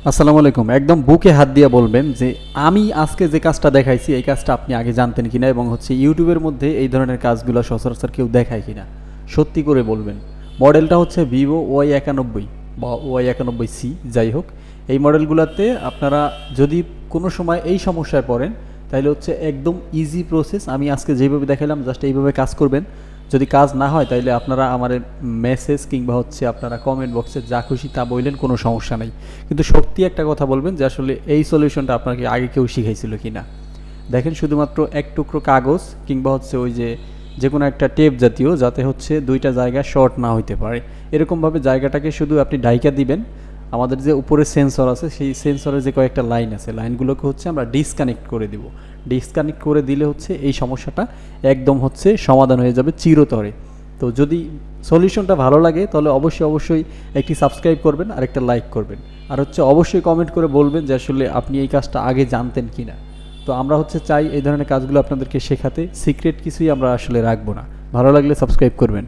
আসসালামু আলাইকুম। একদম বুকে হাত দিয়ে বলবেন যে আমি আজকে যে কাজটা দেখাইছি এই কাজটা আপনি আগে জানতেন কিনা এবং হচ্ছে ইউটিউবের মধ্যে এই ধরনের কাজগুলো সচরাচর কেউ দেখায় কিনা সত্যি করে বলবেন। মডেলটা হচ্ছে ভিভো ওয়াই 91 বা ওয়াই 91 সি, যাই হোক। এই মডেলগুলোতে আপনারা যদি কোনো সময় এই সমস্যায় পড়েন তাহলে হচ্ছে একদম ইজি প্রসেস। আমি আজকে যেভাবে দেখালাম জাস্ট এইভাবে কাজ করবেন। যদি কাজ না হয় তাইলে আপনারা আমার মেসেজ কিংবা হচ্ছে আপনারা কমেন্ট বক্সে যা খুশি তা বললেন, কোনো সমস্যা নাই। কিন্তু সত্যি একটা কথা বলবেন যে আসলে এই সলিউশনটা আপনাকে আগে কেউ শিখাইছিল কি না। দেখেন, শুধুমাত্র এক টুকরো কাগজ কিংবা হচ্ছে ওই যে কোনো একটা টেপ জাতীয়, যাতে হচ্ছে দুইটা জায়গা শর্ট না হইতে পারে, এরকমভাবে জায়গাটাকে শুধু আপনি ডাইকা দিবেন। আমাদের যে উপরে সেন্সর আছে সেই সেন্সরের যে কয়েকটা লাইন আছে, লাইনগুলোকে হচ্ছে আমরা ডিসকানেক্ট করে দিব। ডিসকানেক্ট করে দিলে হচ্ছে এই সমস্যাটা একদম হচ্ছে সমাধান হয়ে যাবে চিরতরে। তো যদি সলিউশনটা ভালো লাগে তাহলে অবশ্যই একটি সাবস্ক্রাইব করবেন আর একটা লাইক করবেন। আর হচ্ছে অবশ্যই কমেন্ট করে বলবেন যে আসলে আপনি এই কাজটা আগে জানতেন কি না। তো আমরা হচ্ছে চাই এই ধরনের কাজগুলো আপনাদেরকে শেখাতে, সিক্রেট কিছুই আমরা আসলে রাখবো না। ভালো লাগলে সাবস্ক্রাইব করবেন।